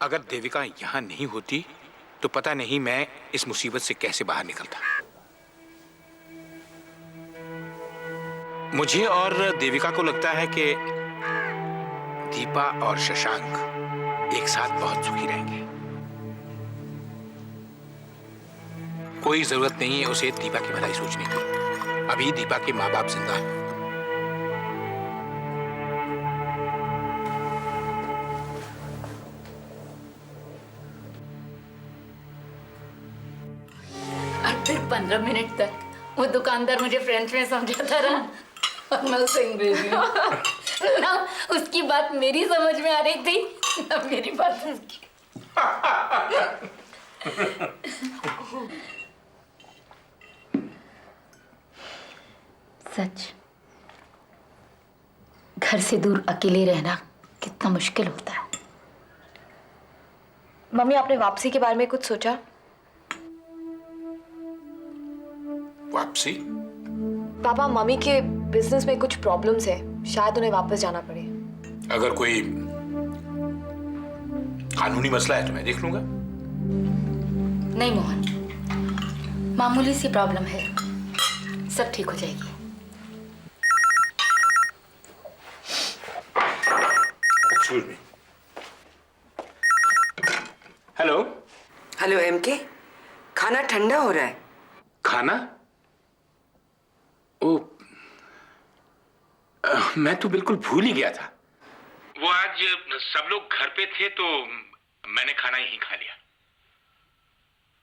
अगर देविका यहाँ नहीं होती तो पता नहीं मैं इस मुसीबत से कैसे बाहर निकलता। मुझे और देविका को लगता है कि दीपा और शशांक एक साथ बहुत सुखी रहेंगे। कोई जरूरत नहीं है उसे दीपा की भलाई सोचने की। अभी दीपा के माँ बाप जिंदा हैं। फिर 15 मिनट तक वो दुकानदार मुझे फ्रेंच में समझाता रहा और मैं उसे अंग्रेजी में। ना उसकी बात मेरी समझ में आ रही थी ना मेरी बात उसकी। सच, घर से दूर अकेले रहना कितना मुश्किल होता है। मम्मी, आपने वापसी के बारे में कुछ सोचा? वापसी? पापा, मम्मी के बिजनेस में कुछ प्रॉब्लम्स है, शायद उन्हें वापस जाना पड़े। अगर कोई कानूनी मसला है तो मैं देख लूंगा। नहीं मोहन, मामूली सी प्रॉब्लम है, सब ठीक हो जाएगी। Excuse me. Hello. Hello MK, खाना ठंडा हो रहा है। खाना? ओ, मैं तो बिल्कुल भूल ही गया था। वो आज सब लोग घर पे थे तो मैंने खाना ही खा लिया।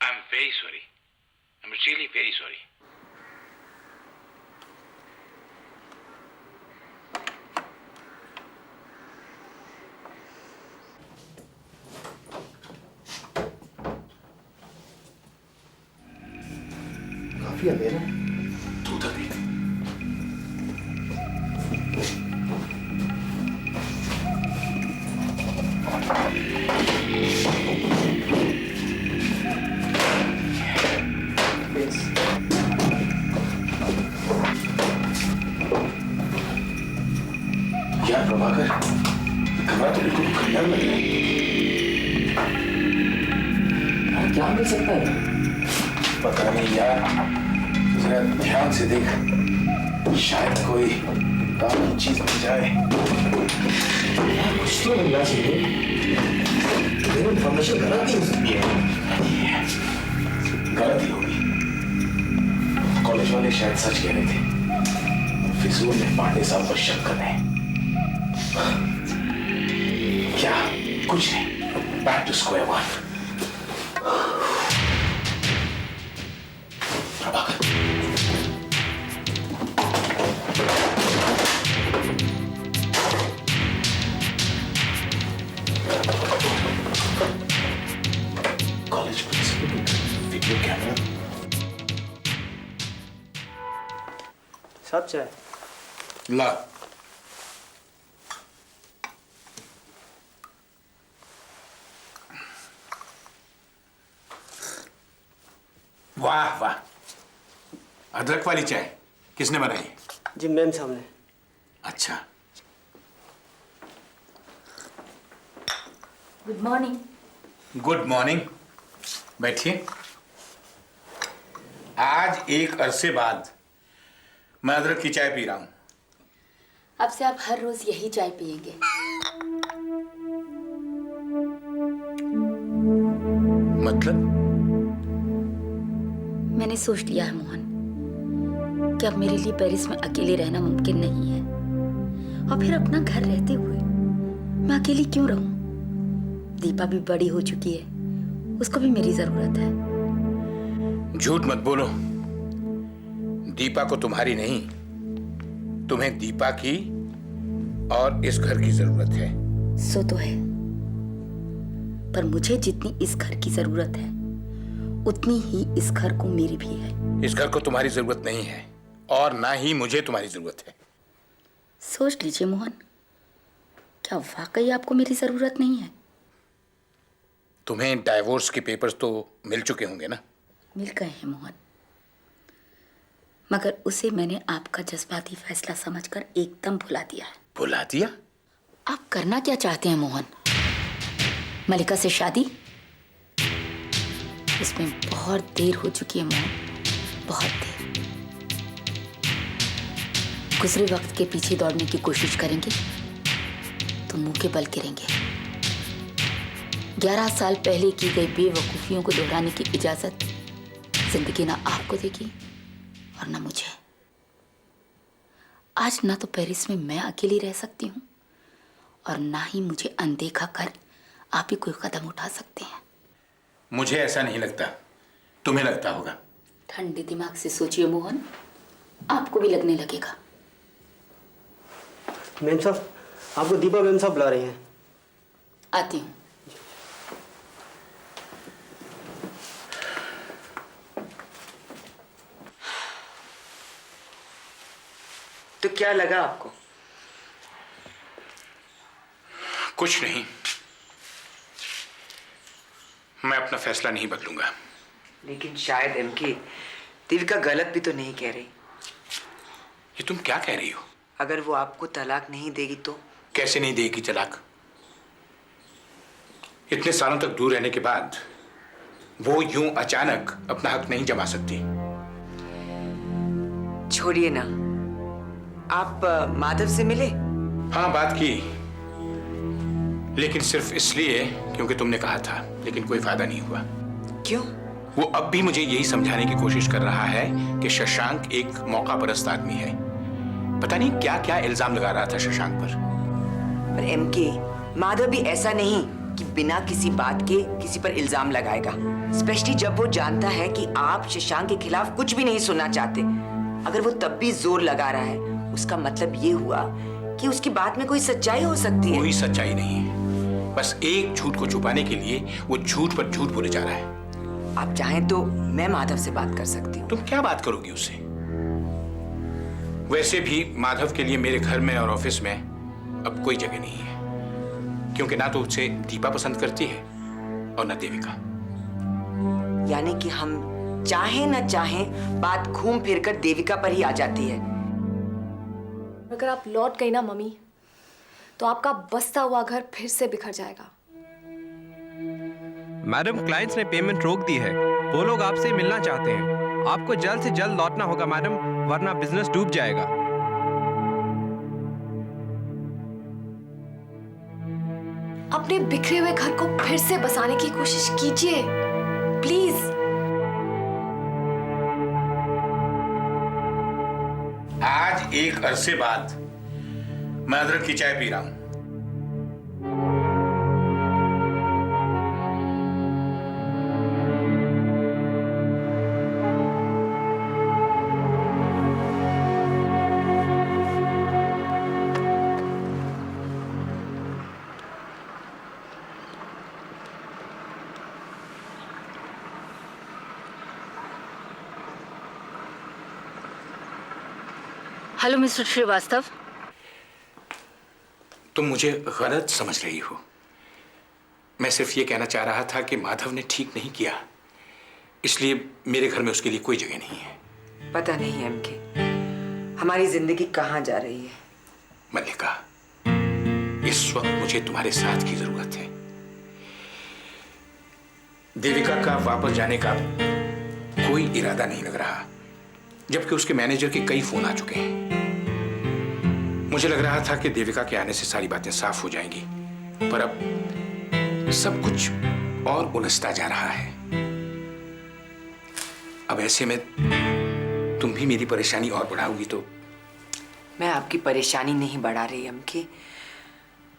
I am very sorry, I am really very sorry. काफी अंधेरा है। तू उधर देख। यार प्रभाकर, कमरा तो बिल्कुल खंडर लग रहा है। यार क्या मिल सकता है? पता नहीं यार, जरा ध्यान से देख, शायद कोई काम की चीज मिल जाए। यार कुछ तो मिलना चाहिए, लेकिन इन्फॉर्मेशन गलत ही हो सकती है। गलत ही होगी। कॉलेज वाले शायद सच कह रहे थे, फिजूल में पांडे साहब पर शक कर रहे हैं। क्या? कुछ नहीं, back to square one. Prabhakar, college principal, video camera सब चाय ला। वाह वाह, अदरक वाली चाय किसने बनाई? जी मैम सामने। अच्छा। Good morning. गुड मॉर्निंग, बैठिए। आज एक अरसे बाद मैं अदरक की चाय पी रहा हूं। अब से आप हर रोज यही चाय पिएंगे। मतलब? मैंने सोच लिया है मोहन कि अब मेरे लिए पेरिस में अकेले रहना मुमकिन नहीं है, और फिर अपना घर रहते हुए मैं अकेली क्यों रहूं? दीपा भी बड़ी हो चुकी है, उसको भी मेरी जरूरत है। झूठ मत बोलो। दीपा को तुम्हारी नहीं, तुम्हें दीपा की और इस घर की जरूरत है। सो तो है, पर मुझे जितनी इस घर की जरूरत है उतनी ही इस घर को मेरी भी है। इस घर को तुम्हारी जरूरत नहीं है और ना ही मुझे तुम्हारी जरूरत है। सोच लीजिए मोहन, क्या वाकई आपको मेरी जरूरत नहीं है? तुम्हें डाइवोर्स के पेपर्स तो मिल चुके होंगे ना? मिल गए हैं मोहन, मगर उसे मैंने आपका जज्बाती फैसला समझकर एकदम भुला दिया है। भुला दिया? आप करना क्या चाहते हैं मोहन? मलिका से शादी? इसमें बहुत देर हो चुकी है मोहन, बहुत देर। गुजरे वक्त के पीछे दौड़ने की कोशिश करेंगे तो मुंह के बल गिरेंगे। 11 साल पहले की गई बेवकूफियों को दोहराने की इजाजत जिंदगी ना आपको देगी और ना मुझे। आज ना तो पेरिस में मैं अकेली रह सकती हूँ और ना ही मुझे अनदेखा कर आप ही कोई कदम उठा सकते हैं। मुझे ऐसा नहीं लगता, तुम्हें लगता होगा। ठंडे दिमाग से सोचिए मोहन, आपको भी लगने लगेगा। मैम साहब, आपको दीपा मैम साहब बुला रही हैं। आती हूँ। तो क्या लगा आपको? कुछ नहीं, मैं अपना फैसला नहीं बदलूंगा। लेकिन शायद एमके देविका गलत भी तो नहीं कह रही। ये तुम क्या कह रही हो? अगर वो आपको तलाक नहीं देगी तो? कैसे नहीं देगी तलाक? इतने सालों तक दूर रहने के बाद वो यूं अचानक अपना हक नहीं जमा सकती। छोड़िए ना, आप माधव से मिले? हाँ, बात की, लेकिन सिर्फ इसलिए क्योंकि तुमने कहा था, लेकिन कोई फायदा नहीं हुआ। क्यों? वो अब भी मुझे यही समझाने की कोशिश कर रहा है कि शशांक एक मौकापरस्त आदमी है। पता नहीं क्या क्या इल्जाम लगा रहा था शशांक पर एमके, माधव भी ऐसा नहीं कि बिना किसी बात के किसी पर इल्जाम लगाएगा, स्पेशली जब वो जानता है कि आप शशांक के खिलाफ कुछ भी नहीं सुनना चाहते। अगर वो तब भी जोर लगा रहा है, उसका मतलब ये हुआ कि उसकी बात में कोई सच्चाई हो सकती है। कोई सच्चाई नहीं है, बस एक झूठ को छुपाने के लिए वो झूठ पर झूठ बोले जा रहा है। आप चाहें तो मैं माधव से बात कर सकती हूँ। तुम क्या बात करोगी उससे? वैसे भी माधव के लिए मेरे घर में और ऑफिस में अब कोई जगह नहीं है, क्योंकि ना तो उसे दीपा पसंद करती है और ना देविका। यानी कि हम चाहे ना चाहे बात घूम फिर कर देविका पर ही आ जाती है। अगर आप लौट गई ना मम्मी, तो आपका बसता हुआ घर फिर से बिखर जाएगा। मैडम, क्लाइंट्स ने पेमेंट रोक दी है। वो लोग आपसे मिलना चाहते हैं। आपको जल्द से जल्द लौटना होगा मैडम, वरना बिजनेस डूब जाएगा। अपने बिखरे हुए घर को फिर से बसाने की कोशिश कीजिए प्लीज। आज एक अरसे बाद मैं अदरक की चाय पी रहा हूं। Hello mister Shrivastava. तुम मुझे गलत समझ रही हो। मैं सिर्फ ये कहना चाह रहा था कि माधव ने ठीक नहीं किया, इसलिए मेरे घर में उसके लिए कोई जगह नहीं है। पता नहीं एमके, हमारी जिंदगी कहाँ जा रही है। मल्लिका, इस वक्त मुझे तुम्हारे साथ की जरूरत है। देविका का वापस जाने का कोई इरादा नहीं लग रहा, जबकि उसके मैनेजर के कई फोन आ चुके हैं। मुझे लग रहा था कि देविका के आने से सारी बातें साफ हो जाएंगी, पर अब सब कुछ और उलझता जा रहा है। अब ऐसे में तुम भी मेरी परेशानी और बढ़ाओगी तो? मैं आपकी परेशानी नहीं बढ़ा रही एमके,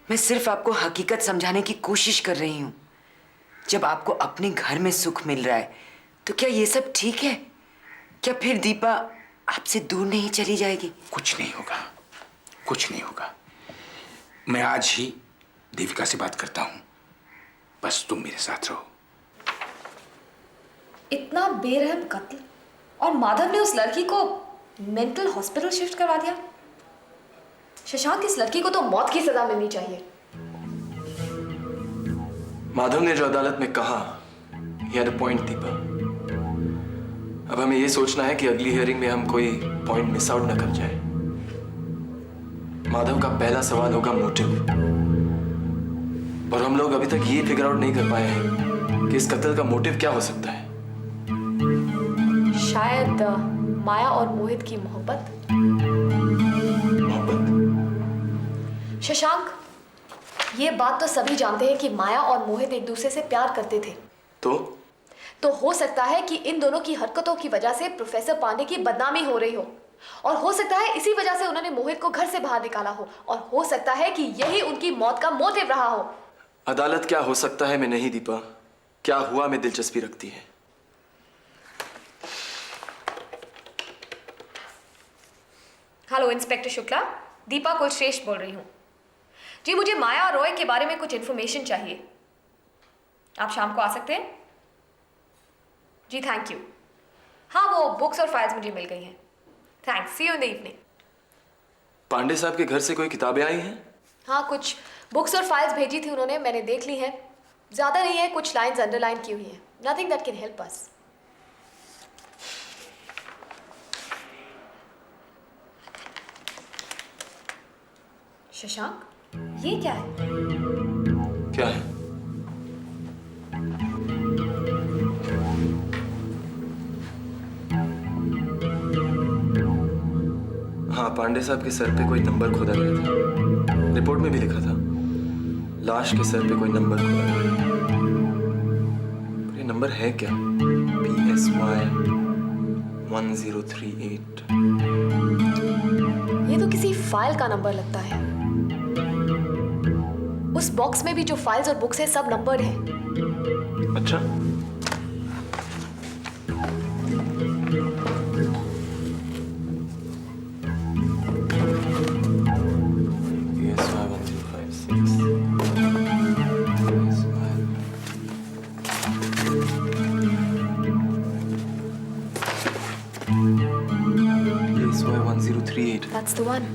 मैं सिर्फ आपको हकीकत समझाने की कोशिश कर रही हूँ। जब आपको अपने घर में सुख मिल रहा है तो क्या ये सब ठीक है? क्या फिर दीपा आपसे दूर नहीं चली जाएगी? कुछ नहीं होगा, कुछ नहीं होगा। मैं आज ही देविका से बात करता हूं, बस तुम मेरे साथ रहो। इतना बेरहम कत्ल, और माधव ने उस लड़की को मेंटल हॉस्पिटल शिफ्ट करवा दिया। शशांक, इस लड़की को तो मौत की सजा मिलनी चाहिए। माधव ने जो अदालत में कहा, he had a point Deepa. अब हमें ये सोचना है कि अगली हियरिंग में हम कोई पॉइंट मिस आउट ना कर जाए। माधव का पहला सवाल होगा मोटिव। और हम लोग अभी तक ये फिगर आउट नहीं कर पाए हैं कि इस कत्ल का मोटिव क्या हो सकता है। शायद माया और मोहित की मोहब्बत। मोहब्बत? शशांक, ये बात तो सभी जानते हैं कि माया और मोहित एक दूसरे से प्यार करते थे। तो हो सकता है कि इन दोनों की हरकतों की वजह से प्रोफेसर पांडे की बदनामी हो रही हो, और हो सकता है इसी वजह से उन्होंने मोहित को घर से बाहर निकाला हो, और हो सकता है कि यही उनकी मौत का मोटिव रहा हो। अदालत क्या हो सकता है मैं नहीं दीपा, क्या हुआ में दिलचस्पी रखती है। हेलो इंस्पेक्टर शुक्ला, दीपा कुलश्रेष्ठ बोल रही हूँ जी। मुझे माया और रॉय के बारे में कुछ इन्फॉर्मेशन चाहिए। आप शाम को आ सकते हैं जी? Thank you. हाँ, वो बुक्स और फाइल्स मुझे मिल गई हैं। Thanks, see you in the evening. Pandey साहब के घर से कोई किताबें आई हैं? हाँ, कुछ बुक्स और फाइल्स भेजी थी उन्होंने, मैंने देख ली हैं। ज़्यादा नहीं है, कुछ लाइंस अंडरलाइन की हुई हैं। Nothing that can help us. Shashank, ये क्या है? क्या है? हाँ, पांडे साहब के सर पे कोई नंबर खोदा गया था। रिपोर्ट में भी लिखा था लाश के सर पे कोई नंबर खोदा गया। पर ये नंबर है क्या? PSY 1038। ये तो किसी फाइल का नंबर लगता है। उस बॉक्स में भी जो फाइल्स और बुक्स है सब नंबर्ड है। अच्छा, PSY 1056। PSY 1038। That's the one.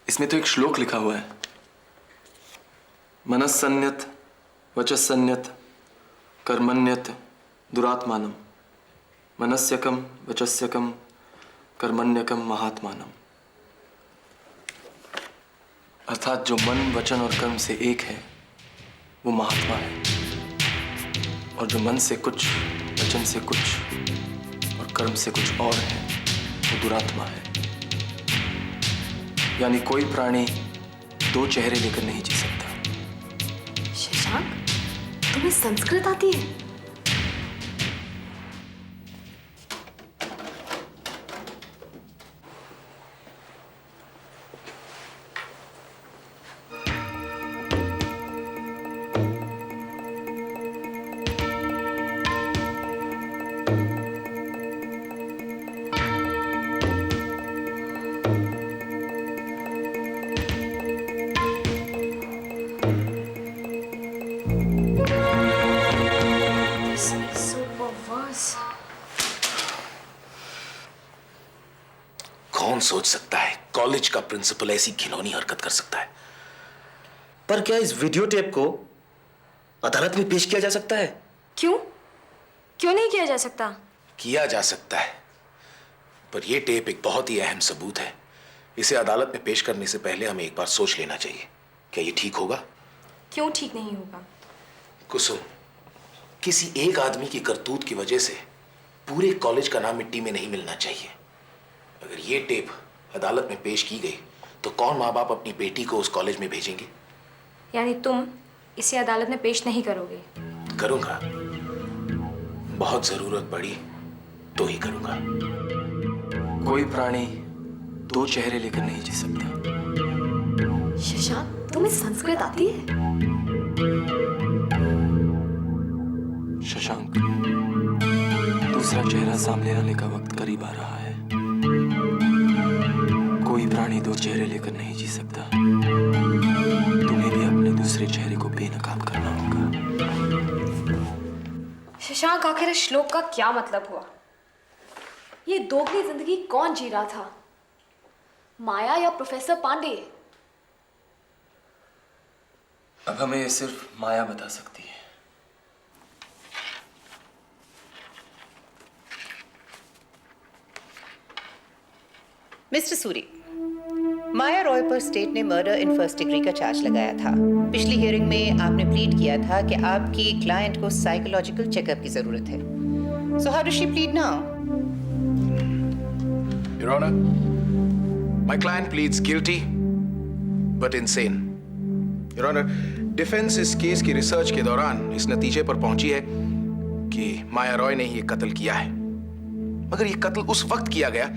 इसमें तो एक श्लोक लिखा हुआ है, मनस्सन्यत वचस्सन्यत कर्मण्यत दुरात्मानम, मनस्यकम वचस्यकम कर्मण्यकम महात्मानम। अर्थात जो मन, वचन और कर्म से एक है वो महात्मा है, और जो मन से कुछ, वचन से कुछ और कर्म से कुछ और है वो दुरात्मा है। यानी कोई प्राणी दो चेहरे लेकर नहीं जी सकता। शशांक, तुम्हें संस्कृत आती है? कौन सोच सकता है कॉलेज का प्रिंसिपल ऐसी घिनौनी हरकत कर सकता है? पर क्या इस वीडियो टेप को अदालत में पेश किया जा सकता है? क्यों? क्यों नहीं किया जा सकता? किया जा सकता है, पर यह टेप एक बहुत ही अहम सबूत है। इसे अदालत में पेश करने से पहले हमें एक बार सोच लेना चाहिए, क्या ये ठीक होगा? क्यों ठीक नहीं होगा? कुसुम, किसी एक आदमी की करतूत की वजह से पूरे कॉलेज का नाम मिट्टी में नहीं मिलना चाहिए। अगर ये टेप अदालत में पेश की गई तो कौन माँ बाप अपनी बेटी को उस कॉलेज में भेजेंगे? यानी तुम इसे अदालत में पेश नहीं करोगे? करूंगा, बहुत जरूरत पड़ी तो ही करूंगा। कोई प्राणी दो चेहरे लेकर नहीं जी सकता। शशांक, तुम्हें संस्कृत आती है? शशांक, दूसरा चेहरा सामने आने का वक्त करीब आ रहा है। कोई प्राणी दो चेहरे लेकर नहीं जी सकता। तुम्हें भी अपने दूसरे चेहरे को बेनकाब करना होगा। शशांक, आखिर इस श्लोक का क्या मतलब हुआ? ये दोगली जिंदगी कौन जी रहा था, माया या प्रोफेसर पांडे? अब हमें ये सिर्फ माया बता सकती है। मिस्टर सूरी, माया रॉय पर स्टेट ने मर्डर इन फर्स्ट डिग्री का चार्ज लगाया था। पिछली हियरिंग में आपने प्लीड किया था कि आपकी क्लाइंट को साइकोलॉजिकल चेकअप की जरूरत है। So how does she plead now? Your Honor, my client pleads guilty but insane. Your Honor, defence इस केस की रिसर्च के दौरान इस नतीजे पर पहुंची है कि माया रॉय ने ये कत्ल किया है, मगर ये कत्ल उस वक्त किया गया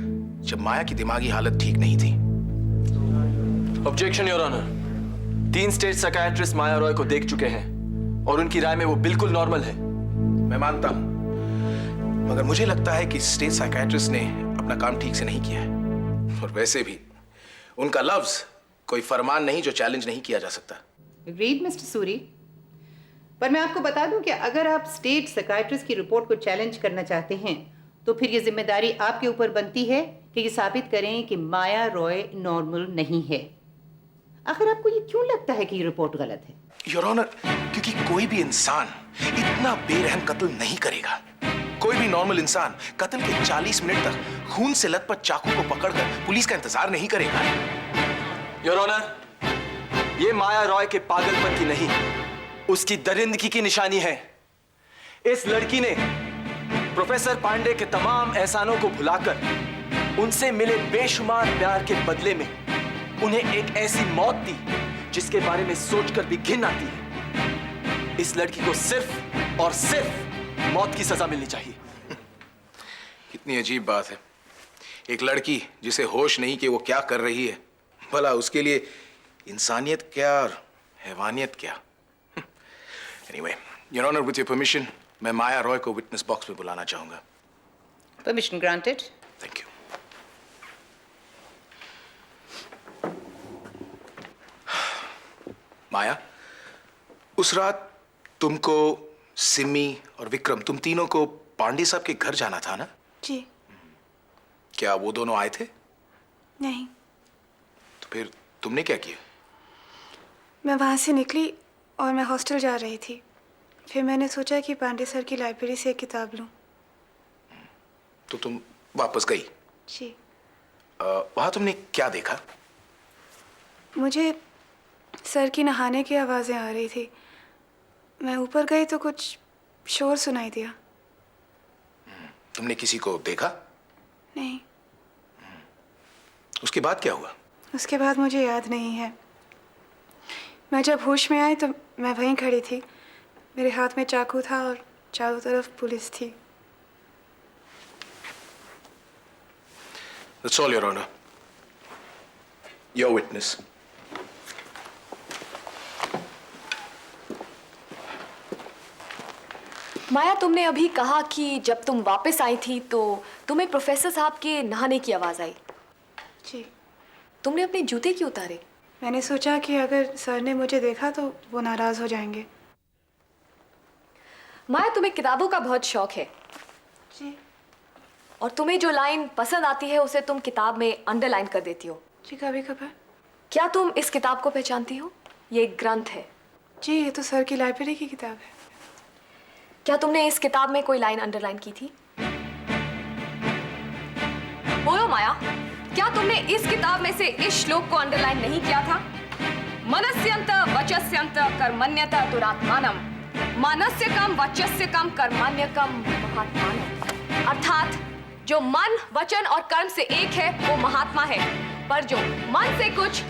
जब माया की दिमागी हालत ठीक नहीं थी। Objection your honour. 3 state psychiatrist Maya Roy को देख चुके हैं और उनकी राय में वो बिल्कुल नॉर्मल है। मैं मानता हूं, मगर मुझे लगता है कि स्टेट साइकियाट्रिस्ट ने अपना काम ठीक से नहीं किया है। और वैसे भी उनका लफ्ज कोई फरमान नहीं जो चैलेंज नहीं किया जा सकता। Agreed, mister Suri. पर मैं आपको बता दूं कि अगर आप स्टेट साइकियाट्रिस्ट की रिपोर्ट को चैलेंज करना चाहते हैं तो फिर ये जिम्मेदारी आपके ऊपर बनती है कि ये साबित करें कि माया रॉय नॉर्मल नहीं है। आखिर आपको ये क्यों लगता है कि ये रिपोर्ट गलत है? योर ऑनर, क्योंकि कोई भी इंसान इतना बेरहम कत्ल नहीं करेगा। कोई भी नॉर्मल इंसान कत्ल के 40 मिनट तक खून से लथपथ चाकू को पकड़कर पुलिस का इंतजार नहीं करेगा। योर ऑनर, ये माया रॉय के पागलपन की नहीं, उसकी दरिंदगी की निशानी है। इस लड़की ने प्रोफेसर पांडे के तमाम एहसानों को भुलाकर उनसे मिले बेशुमार प्यार के बदले में उन्हें एक ऐसी मौत दी जिसके बारे में सोचकर भी घिन आती है। इस लड़की को सिर्फ और सिर्फ मौत की सजा मिलनी चाहिए। कितनी अजीब बात है, एक लड़की जिसे होश नहीं कि वो क्या कर रही है, भला उसके लिए इंसानियत क्या और हैवानियत क्या। Anyway, your honour, with your permission मैं माया रॉय को विटनेस बॉक्स में बुलाना चाहूंगा। Permission granted. Thank you. Maya, उस रात तुमको, सिमी और विक्रम, तुम तीनों को पांडे साहब के घर जाना था ना? जी। क्या वो दोनों आए थे? नहीं। तो फिर तुमने क्या किया? मैं वहाँ से निकली और मैं हॉस्टल जा रही थी। फिर मैंने सोचा कि पांडे सर की लाइब्रेरी से एक किताब लूँ। तो तुम वापस गई? जी। वहाँ तुमने क्या देखा? मुझे सर की नहाने की आवाज़ें आ रही थी। मैं ऊपर गई तो कुछ शोर सुनाई दिया। तुमने किसी को देखा? नहीं। उसके बाद क्या हुआ? उसके बाद मुझे याद नहीं है। मैं जब होश में आई तो मैं वहीं खड़ी थी। मेरे हाथ में चाकू था और चारों तरफ पुलिस थी। That's all, Your Honor. Your witness. माया, तुमने अभी कहा कि जब तुम वापस आई थी तो तुम्हें प्रोफेसर साहब के नहाने की आवाज आई। जी। तुमने अपने जूते क्यों उतारे? मैंने सोचा कि अगर सर ने मुझे देखा तो वो नाराज हो जाएंगे। माया, तुम्हें किताबों का बहुत शौक है। जी। और तुम्हें जो लाइन पसंद आती है उसे तुम किताब में अंडरलाइन कर देती हो। जी, कभी कभार। क्या तुम इस किताब को पहचानती हो? ये एक ग्रंथ है। जी, ये तो सर की लाइब्रेरी की किताब है। क्या तुमने इस किताब में कोई लाइन अंडरलाइन की थी? बोलो माया, क्या तुमने इस किताब में से इस श्लोक को अंडरलाइन नहीं किया था? मनस्यंत वचस्यंत कर्मण्यत दुरात्मानम मानस्यकम वचस्यकम कर्मण्यकम महात्मानम। अर्थात जो मन, वचन और कर्म से एक है वो महात्मा है, पर जो मन से कुछ,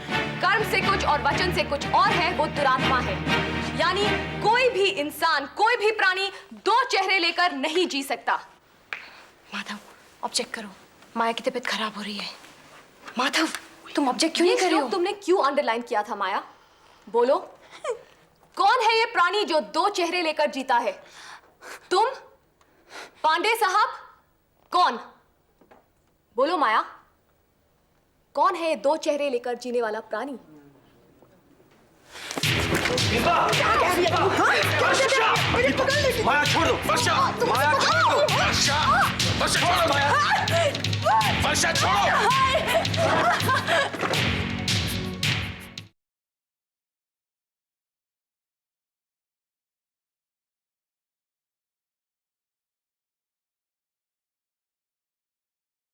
कर्म से कुछ और वचन से कुछ और है वो दुरात्मा है। यानी कोई भी इंसान, कोई भी प्राणी 2 चेहरे लेकर नहीं जी सकता। माधव, ऑब्जेक्ट करो। माया की तबीयत खराब हो रही है। माधव, तुम ऑब्जेक्ट क्यों नहीं कर रहे हो? तुमने क्यों अंडरलाइन किया था माया? बोलो, कौन है ये प्राणी जो 2 चेहरे लेकर जीता है? तुम? पांडे साहब? कौन? बोलो माया, कौन है ये 2 चेहरे लेकर जीने वाला प्राणी? माया छोड़ दो। वर्षा, माया छोड़ दो। वर्षा, वर्षा छोड़ो माया। वर्षा छोड़ो।